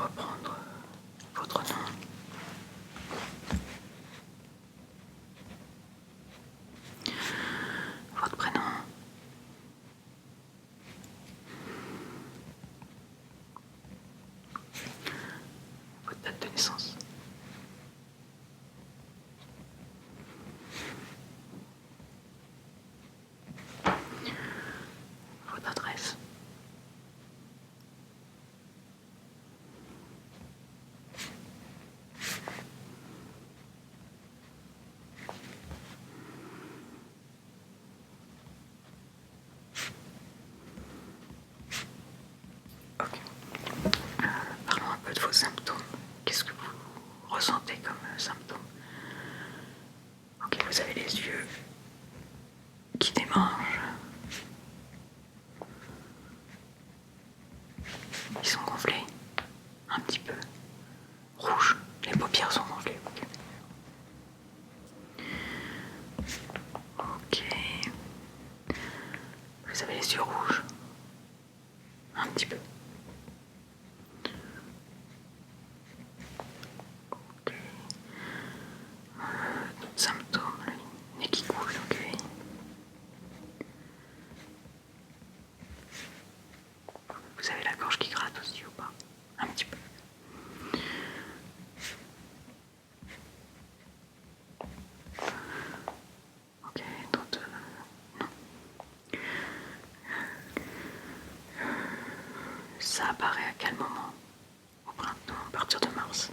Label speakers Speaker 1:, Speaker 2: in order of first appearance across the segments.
Speaker 1: reprendre votre nom. Votre prénom. Votre date de naissance. Votre adresse. Ok. Parlons un peu de vos symptômes. Qu'est-ce que vous ressentez comme symptômes? Ok, vous avez les yeux qui démangent. Ils sont gonflés. Un petit peu. Rouges. Les paupières sont gonflées. Ok. Vous avez les yeux rouges. Un petit peu. Ok. D'autres symptômes. Le nez qui coule. Ok. Vous avez la gorge qui gratte aussi ou pas? Un petit peu. Ok, d'autres... non. Ça apparaît à quel moment? Au printemps, à partir de mars.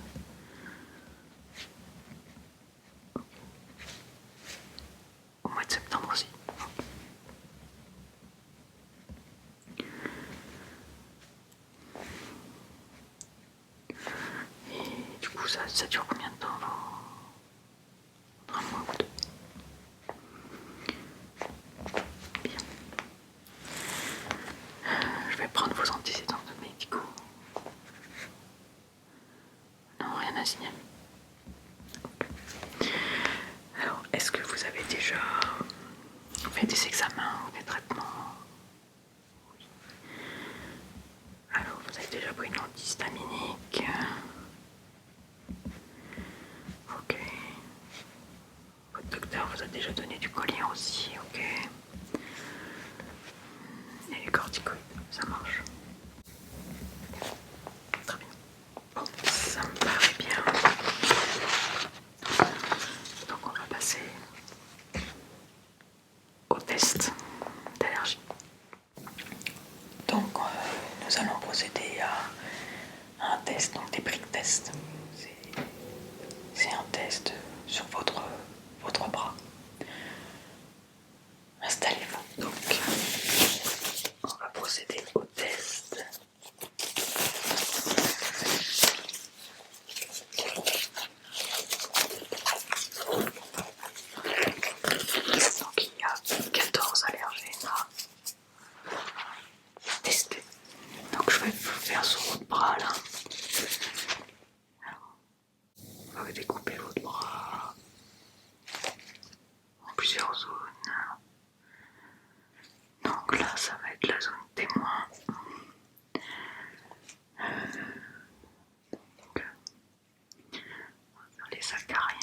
Speaker 1: Au mois de septembre aussi. Et du coup, ça dure combien de temps? Un mois ou deux? Bien. Je vais prendre vos antécédents médicaux. Non, rien à signaler. Alors, est-ce que vous avez déjà fait des examens ou des traitements? Oui. Alors, vous avez déjà pris une antihistaminique? Ok. Votre docteur vous a déjà donné du collier aussi, ok. Et les corticoïdes, ça marche. Très bien. Bon, ça me paraît bien. Donc on va passer au test d'allergie. Donc nous allons procéder à un test, donc des prick tests. C'est un test sur votre bras. Installez-vous. Donc on va procéder au test. Donc il y a 14 allergènes à tester. Donc je vais vous faire sur votre bras là. Alors, on va découper votre bras en plusieurs zones. Donc là ça va être la zone témoin. Donc, on va faire les acariens.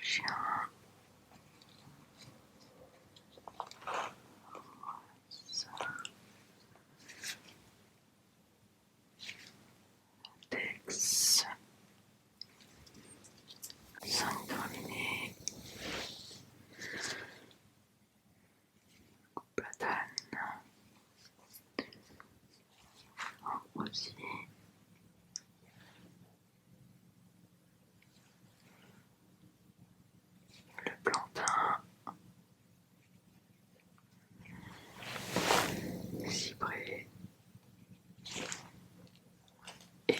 Speaker 1: Chien. Tex. 5 terminés. Platane. Rosier. Le plantain. Cyprès. Et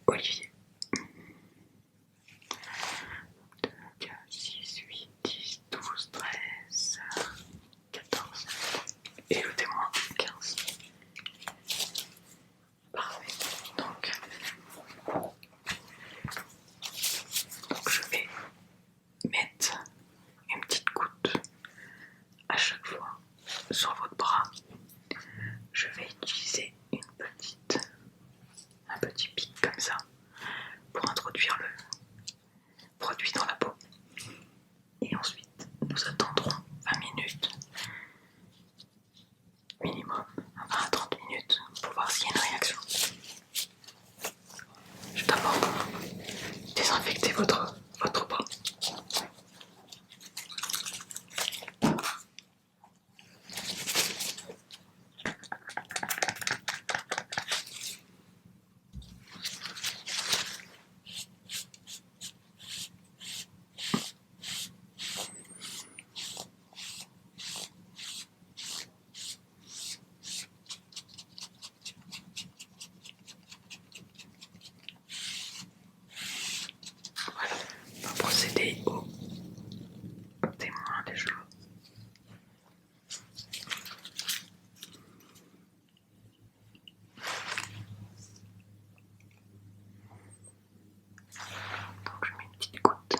Speaker 1: olivier. votre bras. Voilà, on va procéder au témoin des jours. Donc je mets une petite goutte.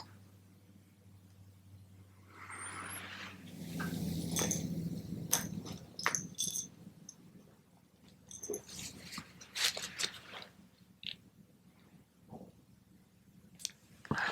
Speaker 1: Voilà.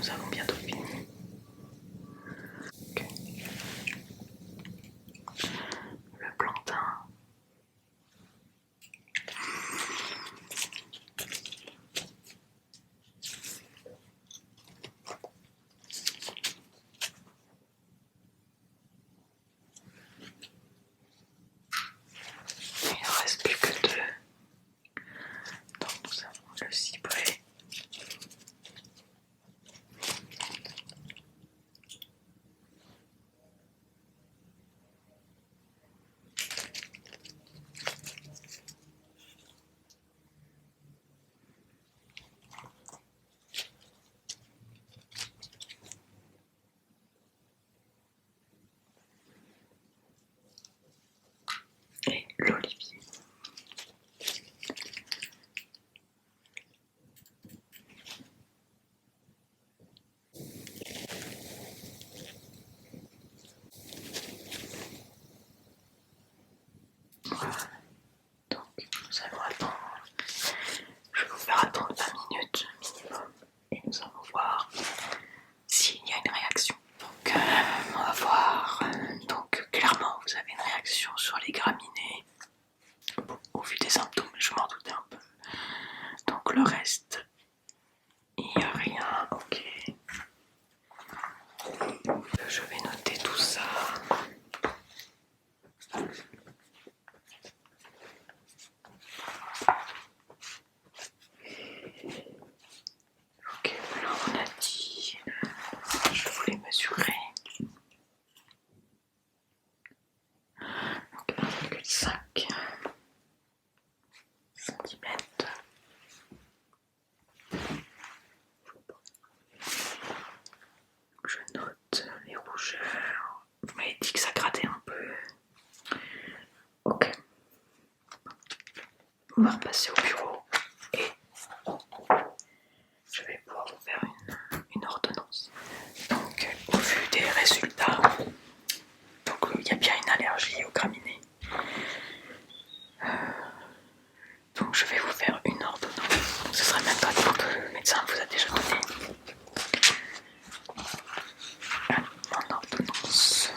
Speaker 1: nous avons bientôt fini. Okay. Le plantain. Il ne reste plus que deux. Donc nous avons le cyprès. Et l'olivier. Voilà. Donc nous allons attendre. Je vais vous faire attendre 20 minutes minimum et nous allons voir s'il y a une réaction. Donc on va voir. Donc clairement vous avez une réaction sur les graminées. Bon, au vu des symptômes, je m'en doutais un peu. Donc le reste, il n'y a rien. Ok. Je vais noter tout ça. Ok, alors on a dit, je voulais mesurer. Donc 1,5 cm. Je note les rougeurs. Vous m'avez dit que ça grattait un peu. Ok. On va repasser au bureau et je vais pouvoir vous faire une ordonnance. Donc, au vu des résultats, donc il y a bien une allergie aux graminées. Donc je vais vous faire une ordonnance. Ce sera même pas tant que le médecin vous a déjà donné. Mon ordonnance.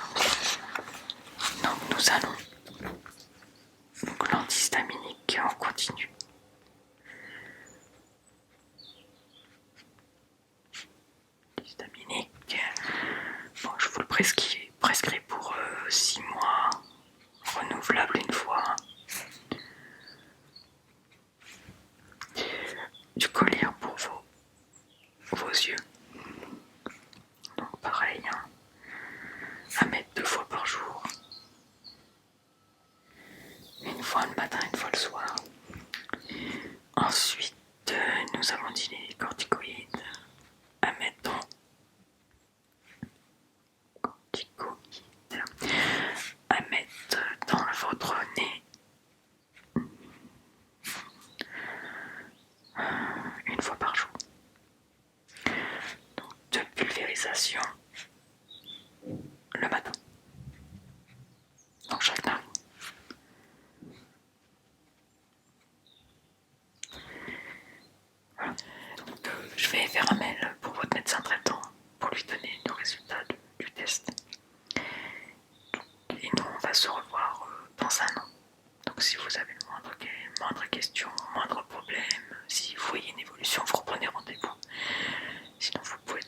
Speaker 1: Donc nous allons. Donc l'antihistaminique en continu. Antihistaminique. Bon, je vous le prescris pour 6 mois. Renouvelable une fois. Du collier pour vos yeux. Donc pareil, hein, à mettre 2 fois par jour. Une fois le matin, une fois le soir. Ensuite, nous avons dit les corticoïdes à mettre dans votre nez une fois par jour. Donc 2 pulvérisations le matin. Dans chaque narine. Voilà. Donc, je vais faire un mail pour votre médecin traitant pour lui donner le résultat du test. Et nous, on va se revoir dans un an. Donc si vous avez moindre question, moindre problème, si vous voyez une évolution, vous reprenez rendez-vous. Sinon, vous pouvez